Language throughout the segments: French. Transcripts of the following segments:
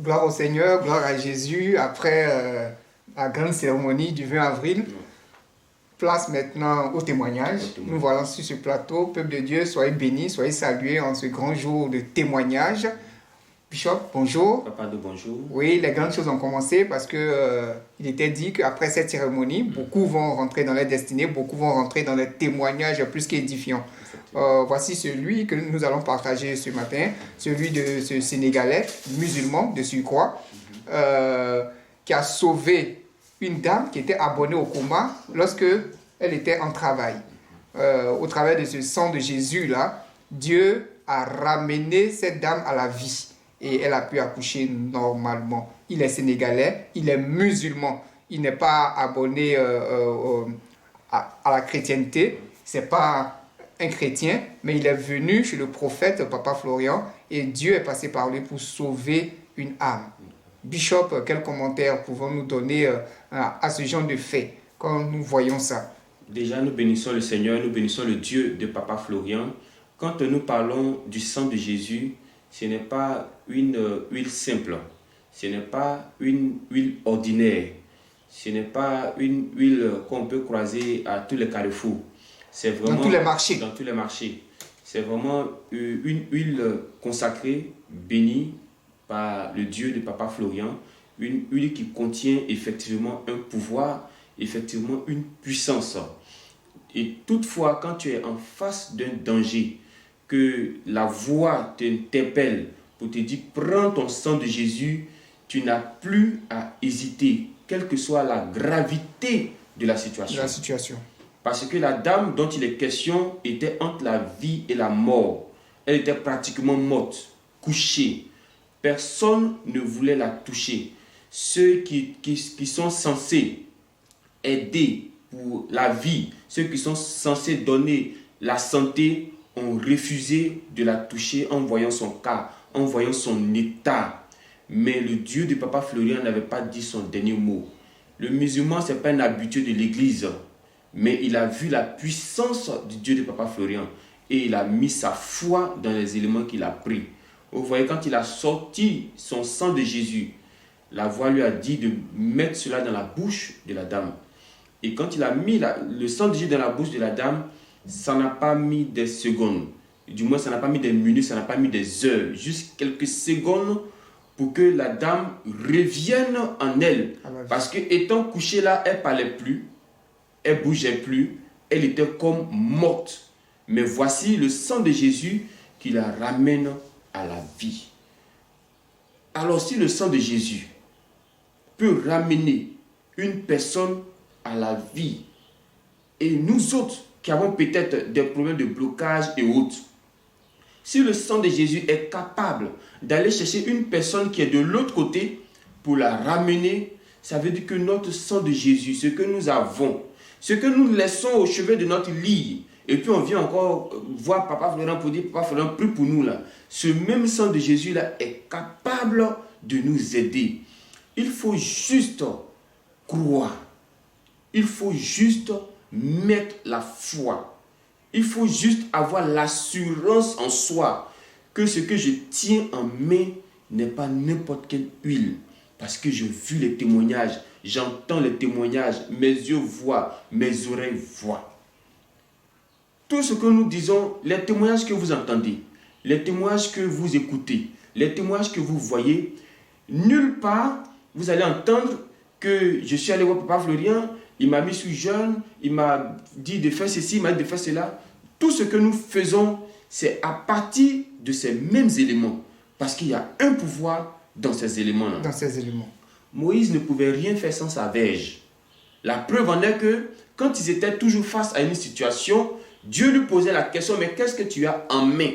Gloire au Seigneur, gloire à Jésus. Après la grande cérémonie du 20 avril, place maintenant au témoignage. Nous voilà sur ce plateau. Peuple de Dieu, soyez bénis, soyez salués en ce grand jour de témoignage. Bishop, bonjour. Papa de bonjour. Oui, les grandes choses ont commencé parce que il était dit qu'après cette cérémonie, beaucoup vont rentrer dans leur destinée, beaucoup vont rentrer dans les témoignages plus qu'édifiants. Voici celui que nous allons partager ce matin, celui de ce Sénégalais musulman de surcroît, qui a sauvé une dame qui était abonnée au coma lorsque elle était en travail. Au travers de ce sang de Jésus-là, Dieu a ramené cette dame à la vie. Et elle a pu accoucher normalement. Il est sénégalais, il est musulman, il n'est pas abonné à la chrétienté, c'est pas un chrétien, mais il est venu chez le prophète Papa Florian et Dieu est passé par lui pour sauver une âme. Bishop, quel commentaire pouvons-nous donner à ce genre de fait quand nous voyons ça? Déjà, nous bénissons le Seigneur, nous bénissons le Dieu de Papa Florian. Quand nous parlons du sang de Jésus, ce n'est pas une huile simple, ce n'est pas une huile ordinaire, ce n'est pas une huile qu'on peut croiser à tous les carrefours. C'est vraiment dans tous les marchés. Dans tous les marchés. C'est vraiment une huile consacrée, bénie par le Dieu de Papa Florian, une huile qui contient effectivement un pouvoir, effectivement une puissance. Et toutefois, quand tu es en face d'un danger, que la voix t'interpelle pour te dire prends ton sang de Jésus, tu n'as plus à hésiter, quelle que soit la gravité de la situation. Parce que la dame dont il est question était entre la vie et la mort. Elle était pratiquement morte, couchée. Personne ne voulait la toucher. Ceux qui sont censés aider pour la vie, ceux qui sont censés donner la santé, ont refusé de la toucher en voyant son cas, en voyant son état. Mais le Dieu de Papa Florian n'avait pas dit son dernier mot. Le musulman, ce n'est pas un habitué de l'église, mais il a vu la puissance du Dieu de Papa Florian et il a mis sa foi dans les éléments qu'il a pris. Vous voyez, quand il a sorti son sang de Jésus, la voix lui a dit de mettre cela dans la bouche de la dame. Et quand il a mis le sang de Jésus dans la bouche de la dame, ça n'a pas mis des secondes, du moins ça n'a pas mis des minutes, ça n'a pas mis des heures, juste quelques secondes pour que la dame revienne en elle. Parce que étant couchée là, elle ne parlait plus, elle ne bougeait plus, elle était comme morte. Mais voici le sang de Jésus qui la ramène à la vie. Alors si le sang de Jésus peut ramener une personne à la vie, et nous autres qui avons peut-être des problèmes de blocage et autres, si le sang de Jésus est capable d'aller chercher une personne qui est de l'autre côté pour la ramener, ça veut dire que notre sang de Jésus, ce que nous avons, ce que nous laissons au chevet de notre lit, et puis on vient encore voir Papa Florian pour dire Papa Florian, prie pour nous là. Ce même sang de Jésus là est capable de nous aider. Il faut juste croire. Il faut juste mettre la foi. Il faut juste avoir l'assurance en soi que ce que je tiens en main n'est pas n'importe quelle huile. Parce que j'ai vu les témoignages, j'entends les témoignages, mes yeux voient, mes oreilles voient. Tout ce que nous disons, les témoignages que vous entendez, les témoignages que vous écoutez, les témoignages que vous voyez, nulle part vous allez entendre que je suis allé voir Papa Florian, il m'a mis sous jeûne, il m'a dit de faire ceci, il m'a dit de faire cela. Tout ce que nous faisons, c'est à partir de ces mêmes éléments. Parce qu'il y a un pouvoir dans ces éléments-là. Dans ces éléments. Moïse ne pouvait rien faire sans sa verge. La preuve en est que quand ils étaient toujours face à une situation, Dieu lui posait la question, mais qu'est-ce que tu as en main?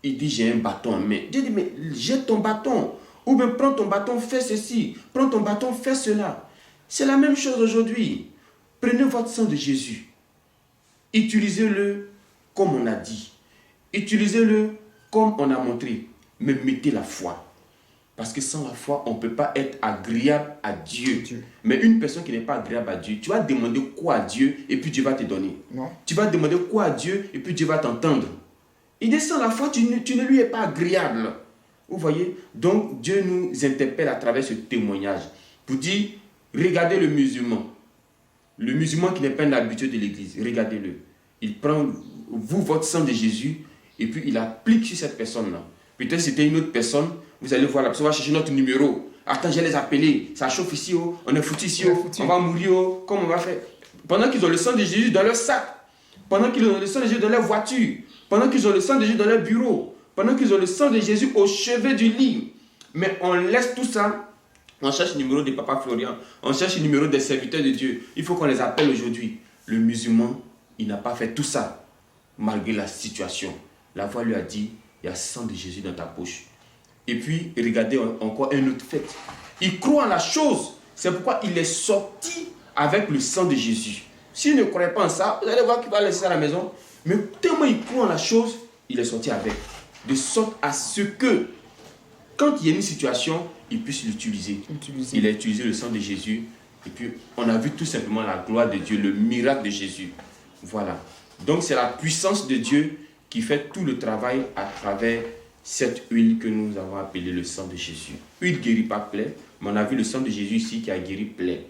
Il dit, j'ai un bâton en main. Dieu dit, mais jette ton bâton. Ou bien prends ton bâton, fais ceci. Prends ton bâton, fais cela. C'est la même chose aujourd'hui. Prenez votre sang de Jésus. Utilisez-le comme on a dit. Utilisez-le comme on a montré. Mais mettez la foi. Parce que sans la foi, on ne peut pas être agréable à Dieu. Mais une personne qui n'est pas agréable à Dieu, tu vas demander quoi à Dieu et puis Dieu va te donner. Non. Tu vas demander quoi à Dieu et puis Dieu va t'entendre. Il dit sans la foi, tu ne lui es pas agréable. Vous voyez? Donc, Dieu nous interpelle à travers ce témoignage pour dire, regardez le musulman. Le musulman qui n'est pas l'habitude de l'église, regardez-le. Il prend, votre sang de Jésus, et puis il applique sur cette personne-là. Peut-être c'était une autre personne, vous allez voir, la personne va chercher notre numéro. Attends, je vais les appeler. Ça chauffe ici, oh. On est foutu ici, oh. On va mourir, oh. Comment on va faire? Pendant qu'ils ont le sang de Jésus dans leur sac, pendant qu'ils ont le sang de Jésus dans leur voiture, pendant qu'ils ont le sang de Jésus dans leur bureau, pendant qu'ils ont le sang de Jésus au chevet du lit. Mais on laisse tout ça. On cherche le numéro de Papa Florian. On cherche le numéro des serviteurs de Dieu. Il faut qu'on les appelle aujourd'hui. Le musulman, il n'a pas fait tout ça, malgré la situation. La voix lui a dit, il y a sang de Jésus dans ta poche. Et puis, regardez encore un autre fait. Il croit en la chose. C'est pourquoi il est sorti avec le sang de Jésus. S'il ne croyait pas en ça, vous allez voir qu'il va laisser ça à la maison. Mais tellement il croit en la chose, il est sorti avec. De sorte à ce que, quand il y a une situation, il puisse l'utiliser. Il a utilisé le sang de Jésus. Et puis, on a vu tout simplement la gloire de Dieu, le miracle de Jésus. Voilà. Donc, c'est la puissance de Dieu qui fait tout le travail à travers cette huile que nous avons appelée le sang de Jésus. Huile guérit pas plaie, mais on a vu le sang de Jésus ici qui a guéri plaie.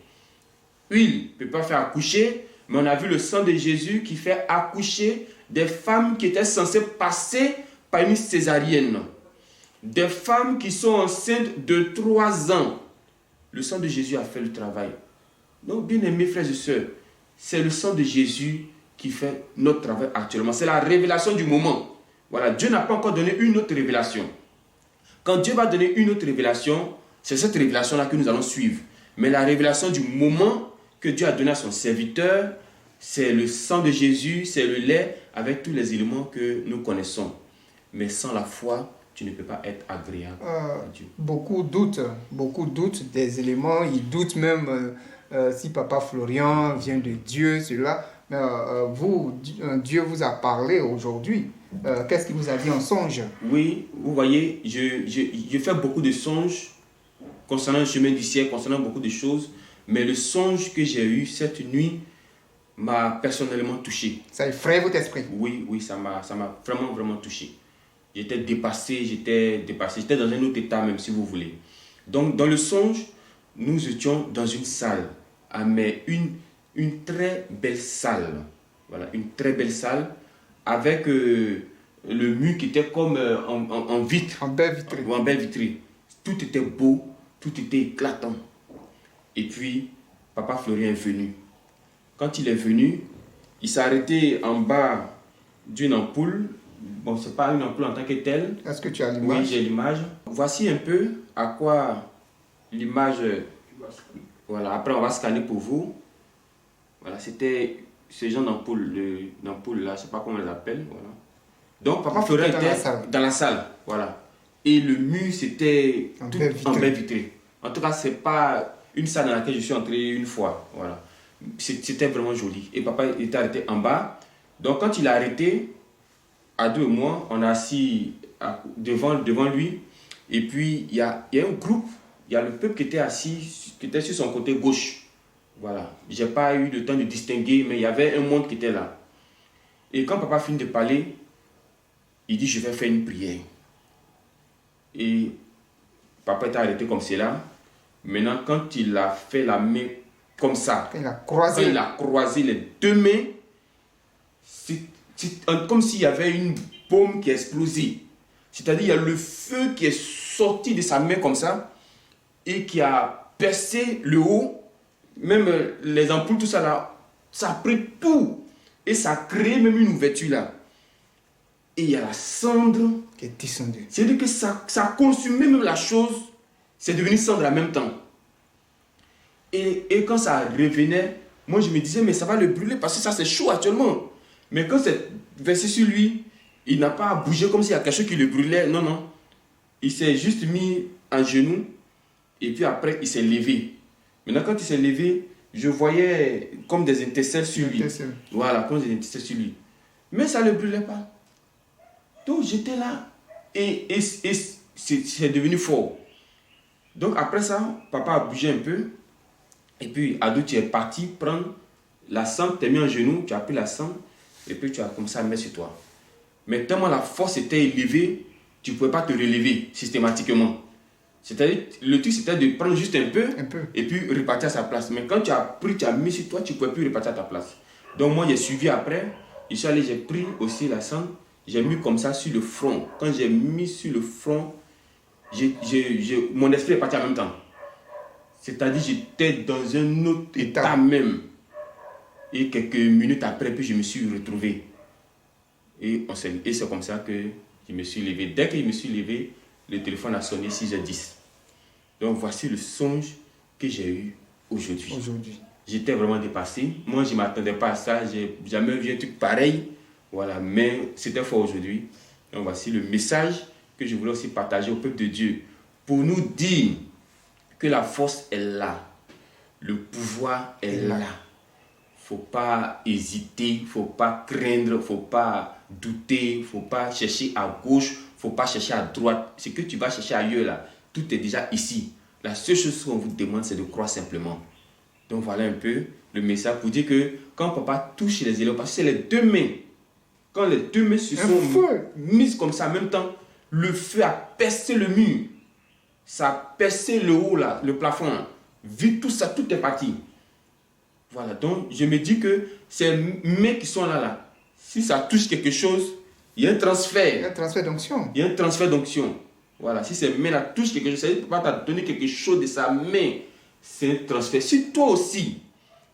Huile ne peut pas faire accoucher, mais on a vu le sang de Jésus qui fait accoucher des femmes qui étaient censées passer par une césarienne. Des femmes qui sont enceintes de 3 ans. Le sang de Jésus a fait le travail. Donc, bien aimés frères et sœurs, c'est le sang de Jésus qui fait notre travail actuellement. C'est la révélation du moment. Voilà, Dieu n'a pas encore donné une autre révélation. Quand Dieu va donner une autre révélation, c'est cette révélation-là que nous allons suivre. Mais la révélation du moment que Dieu a donné à son serviteur, c'est le sang de Jésus, c'est le lait avec tous les éléments que nous connaissons. Mais sans la foi, tu ne peux pas être agréable à Dieu. Beaucoup doutent des éléments. Ils doutent même si Papa Florian vient de Dieu, cela. Mais Dieu vous a parlé aujourd'hui. Qu'est-ce qu'il vous a dit en songe? Oui, vous voyez, je fais beaucoup de songes concernant le chemin du ciel, concernant beaucoup de choses. Mais le songe que j'ai eu cette nuit m'a personnellement touché. Ça effraie votre esprit? Oui, ça m'a vraiment, vraiment touché. J'étais dépassé, j'étais dans un autre état même, si vous voulez. Donc, dans le songe, nous étions dans une salle, mais une très belle salle. Voilà, une très belle salle, avec le mur qui était comme en vitre. En belle vitrine. En belle vitrine. Tout était beau, tout était éclatant. Et puis, Papa Florian est venu. Quand il est venu, il s'est arrêté en bas d'une ampoule. Bon, ce n'est pas une ampoule en tant que telle. Est-ce que tu as l'image? Oui, j'ai l'image. Voici un peu à quoi l'image... Voilà, après on va scanner pour vous. Voilà, c'était ce genre d'ampoule, l'ampoule là, je ne sais pas comment on les appelle. Voilà. Donc, Papa Florian était dans la salle. Voilà. Et le mur, c'était en belle vitrine. En tout cas, ce n'est pas une salle dans laquelle je suis entré une fois. Voilà. C'était vraiment joli. Et papa était arrêté en bas. Donc, quand il a arrêté, Ado et moi, on a assis devant lui. Et puis, il y a un groupe, il y a le peuple qui était assis, qui était sur son côté gauche. Voilà. Je n'ai pas eu le temps de distinguer, mais il y avait un monde qui était là. Et quand papa finit de parler, il dit, je vais faire une prière. Et papa était arrêté comme cela. Maintenant, quand il a fait la main comme ça, il a croisé les deux mains, c'est comme s'il y avait une bombe qui a explosé. C'est-à-dire, il y a le feu qui est sorti de sa main comme ça et qui a percé le haut, même les ampoules, tout ça là, ça a pris tout et ça a créé même une ouverture là. Et il y a la cendre qui est descendue. C'est-à-dire que ça a consumé même la chose, c'est devenu cendre en même temps. Et quand ça revenait, moi je me disais, mais ça va le brûler parce que ça c'est chaud actuellement. Mais quand c'est versé sur lui, il n'a pas bougé comme s'il y a quelque chose qui le brûlait. Non, non. Il s'est juste mis en genoux et puis après il s'est levé. Maintenant quand il s'est levé, je voyais comme des étincelles sur lui. Voilà, comme des étincelles sur lui. Mais ça ne le brûlait pas. Donc j'étais là et c'est devenu fort. Donc après ça, papa a bougé un peu. Et puis Ado, tu es parti prendre la cendre, tu es mis en genoux, tu as pris la cendre et puis tu as commencé à mettre sur toi. Mais tellement la force était élevée tu ne pouvais pas te relever systématiquement. C'est-à-dire, le truc, c'était de prendre juste un peu. Et puis repartir à sa place. Mais quand tu as pris, tu as mis sur toi, tu ne pouvais plus repartir à ta place. Donc moi, j'ai suivi après. Je suis allé, j'ai pris aussi la cendre. J'ai mis comme ça sur le front. Quand j'ai mis sur le front, mon esprit est parti en même temps. C'est-à-dire, j'étais dans un autre état même. Et quelques minutes après, puis je me suis retrouvé. Et c'est comme ça que je me suis levé. Dès que je me suis levé, le téléphone a sonné 6h10. Donc voici le songe que j'ai eu aujourd'hui. J'étais vraiment dépassé. Moi, je ne m'attendais pas à ça. Je n'ai jamais vu un truc pareil. Voilà, mais c'était fort aujourd'hui. Donc voici le message que je voulais aussi partager au peuple de Dieu. Pour nous dire que la force est là. Le pouvoir est là. Il ne faut pas hésiter, il ne faut pas craindre, il ne faut pas douter, il ne faut pas chercher à gauche, il ne faut pas chercher à droite. Ce que tu vas chercher ailleurs là, tout est déjà ici. La seule chose qu'on vous demande, c'est de croire simplement. Donc voilà un peu le message pour dire que quand papa touche les éléments, parce que c'est les deux mains, quand les deux mains se sont mises comme ça en même temps, le feu a percé le mur, ça a percé le haut là, le plafond là. Vu tout ça, tout est parti. Voilà, donc je me dis que ces mains qui sont là, si ça touche quelque chose, il y a un transfert. Il y a un transfert d'onction. Il y a un transfert d'onction. Voilà, si ces mains-là touchent quelque chose, ça veut dire que papa t'a donné quelque chose de sa main. C'est un transfert. Si toi aussi,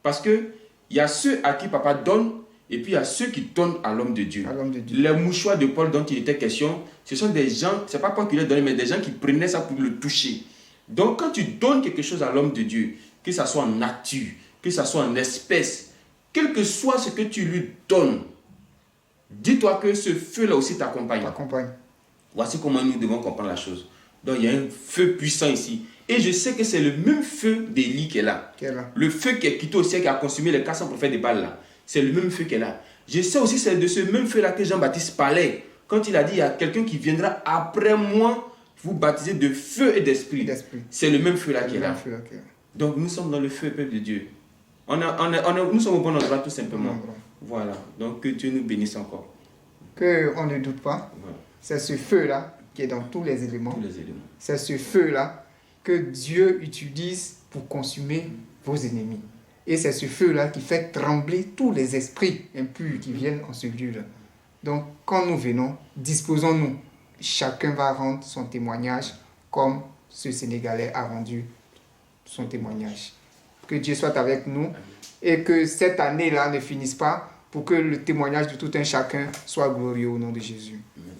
parce qu'il y a ceux à qui papa donne, et puis il y a ceux qui donnent à l'homme de Dieu. Les mouchoirs de Paul dont il était question, ce sont des gens, c'est pas Paul qui les donnait, mais des gens qui prenaient ça pour le toucher. Donc quand tu donnes quelque chose à l'homme de Dieu, que ça soit en nature, que ça soit en espèce, quel que soit ce que tu lui donnes, dis-toi que ce feu-là aussi t'accompagne. Voici comment nous devons comprendre la chose. Donc il y a un feu puissant ici. Et je sais que c'est le même feu d'Élie qui est là. Le feu qui est quitté au ciel, qui a consumé les 400 prophètes de Baal là. C'est le même feu qui est là. Je sais aussi que c'est de ce même feu-là que Jean-Baptiste parlait. Quand il a dit, il y a quelqu'un qui viendra après moi, vous baptiser de feu et d'esprit. C'est le même feu-là qui est là. Donc nous sommes dans le feu, peuple de Dieu. Nous sommes au bon endroit tout simplement. Voilà. Donc que Dieu nous bénisse encore. Qu'on ne doute pas. Voilà. C'est ce feu-là qui est dans tous les éléments. C'est ce feu-là que Dieu utilise pour consumer vos ennemis. Et c'est ce feu-là qui fait trembler tous les esprits impurs qui viennent en ce lieu-là. Donc, quand nous venons, disposons-nous. Chacun va rendre son témoignage comme ce Sénégalais a rendu son témoignage. Que Dieu soit avec nous et que cette année-là ne finisse pas pour que le témoignage de tout un chacun soit glorieux au nom de Jésus. Amen.